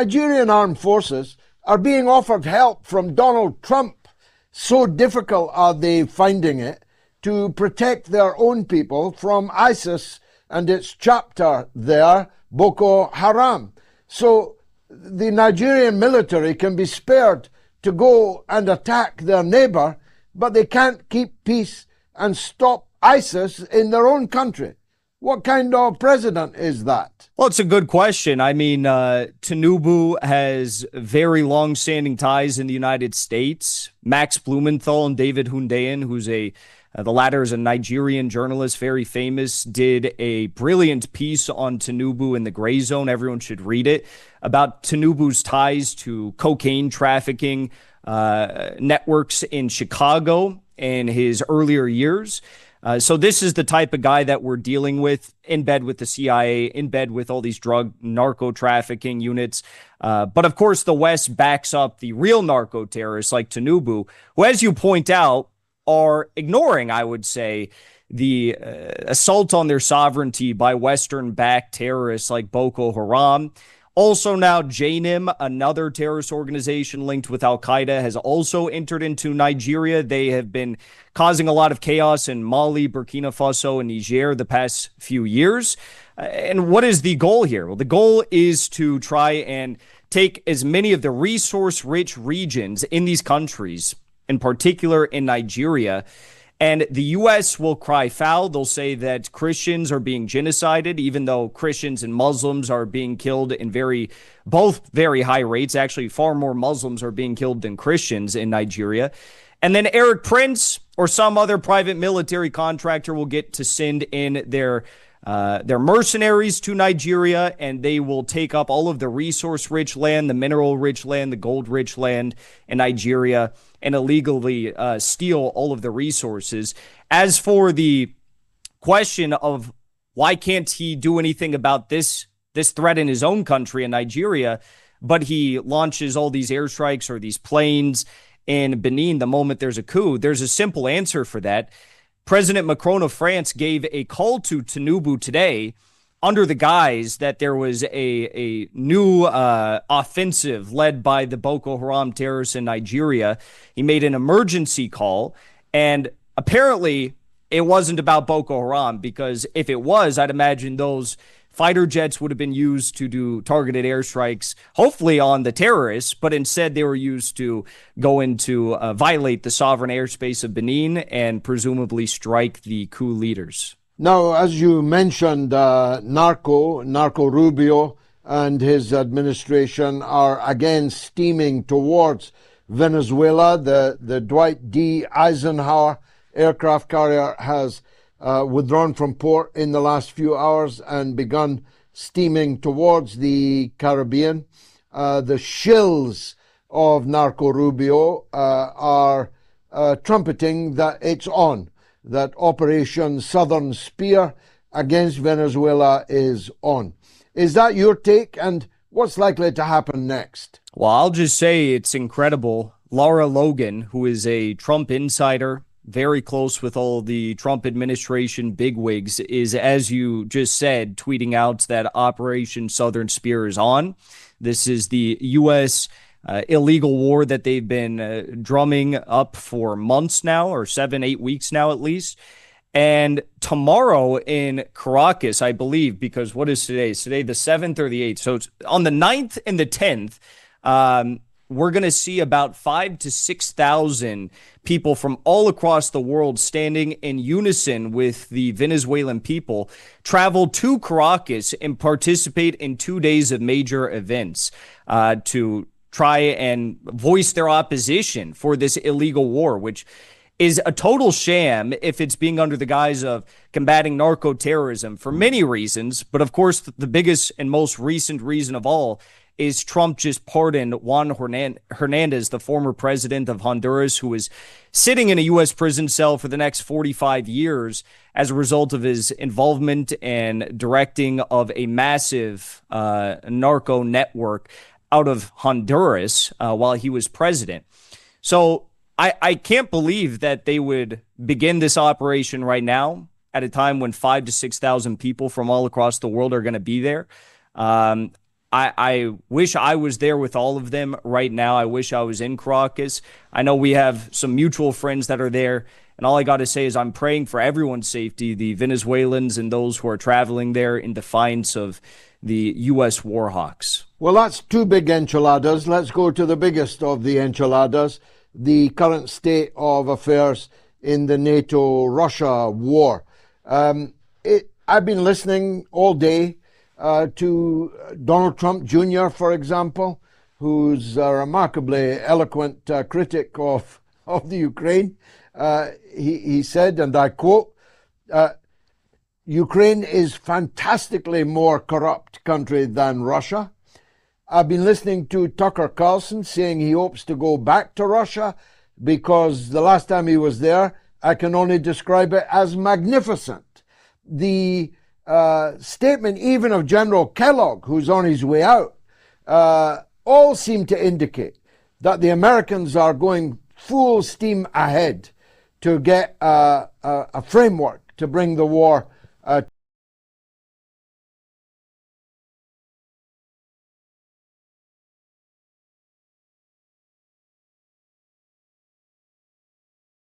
Nigerian armed forces are being offered help from Donald Trump. So difficult are they finding it to protect their own people from ISIS and its chapter there, Boko Haram. So the Nigerian military can be spared to go and attack their neighbor, but they can't keep peace and stop ISIS in their own country. What kind of president is that? Well, it's a good question. I mean, Tinubu has very long-standing ties in the United States. Max Blumenthal and David Hundeyin, who's the latter is a Nigerian journalist, very famous, did a brilliant piece on Tinubu in the Gray Zone. Everyone should read it, about Tinubu's ties to cocaine trafficking networks in Chicago in his earlier years. So this is the type of guy that we're dealing with, in bed with the CIA, in bed with all these drug narco trafficking units. But of course, the West backs up the real narco terrorists like Tinubu, who, as you point out, are ignoring, I would say, the assault on their sovereignty by Western-backed terrorists like Boko Haram. Also now, JNIM, another terrorist organization linked with al-Qaeda, has also entered into Nigeria. They have been causing a lot of chaos in Mali, Burkina Faso, and Niger the past few years. And what is the goal here? Well, the goal is to try and take as many of the resource-rich regions in these countries, in particular in Nigeria, and the U.S. will cry foul. They'll say that Christians are being genocided, even though Christians and Muslims are being killed in both very high rates. Actually, far more Muslims are being killed than Christians in Nigeria. And then Eric Prince or some other private military contractor will get to send in their mercenaries to Nigeria, and they will take up all of the resource-rich land, the mineral-rich land, the gold-rich land in Nigeria, and illegally steal all of the resources. As for the question of why can't he do anything about this threat in his own country in Nigeria, but he launches all these airstrikes or these planes in Benin the moment there's a coup, there's a simple answer for that. President Macron of France gave a call to Tinubu today under the guise that there was a new offensive led by the Boko Haram terrorists in Nigeria. He made an emergency call, and apparently it wasn't about Boko Haram, because if it was, I'd imagine those fighter jets would have been used to do targeted airstrikes, hopefully on the terrorists, but instead they were used to go into violate the sovereign airspace of Benin and presumably strike the coup leaders. Now, as you mentioned, Narco Rubio and his administration are again steaming towards Venezuela. The Dwight D. Eisenhower aircraft carrier has withdrawn from port in the last few hours and begun steaming towards the Caribbean. The shills of Narco Rubio are trumpeting that it's on, that Operation Southern Spear against Venezuela is on. Is that your take, and what's likely to happen next? Well, I'll just say it's incredible. Lara Logan, who is a Trump insider, very close with all the Trump administration bigwigs, is, as you just said, tweeting out that Operation Southern Spear is on. This is the U.S. Illegal war that they've been drumming up for months now, or 7-8 weeks now at least. And tomorrow in Caracas, I believe, because what is today? Is today the 7th or the 8th? So it's on the 9th and the 10th, we're going to see about 5,000 to 6,000 people from all across the world standing in unison with the Venezuelan people travel to Caracas and participate in 2 days of major events to try and voice their opposition for this illegal war, which is a total sham if it's being under the guise of combating narco-terrorism for many reasons. But of course, the biggest and most recent reason of all is Trump just pardoned Juan Hernandez, the former president of Honduras, who is sitting in a U.S. prison cell for the next 45 years as a result of his involvement and directing of a massive narco network out of Honduras while he was president. So I can't believe that they would begin this operation right now at a time when 5,000 to 6,000 people from all across the world are going to be there. I wish I was there with all of them right now. I wish I was in Caracas. I know we have some mutual friends that are there. And all I got to say is I'm praying for everyone's safety, the Venezuelans and those who are traveling there in defiance of the U.S. war hawks. Well, that's two big enchiladas. Let's go to the biggest of the enchiladas, the current state of affairs in the NATO-Russia war. I've been listening all day to Donald Trump Jr., for example, who's a remarkably eloquent critic of the Ukraine. He said, and I quote, Ukraine is fantastically more corrupt country than Russia. I've been listening to Tucker Carlson saying he hopes to go back to Russia because the last time he was there, I can only describe it as magnificent. The statement even of General Kellogg, who's on his way out, all seem to indicate that the Americans are going full steam ahead to get a framework to bring the war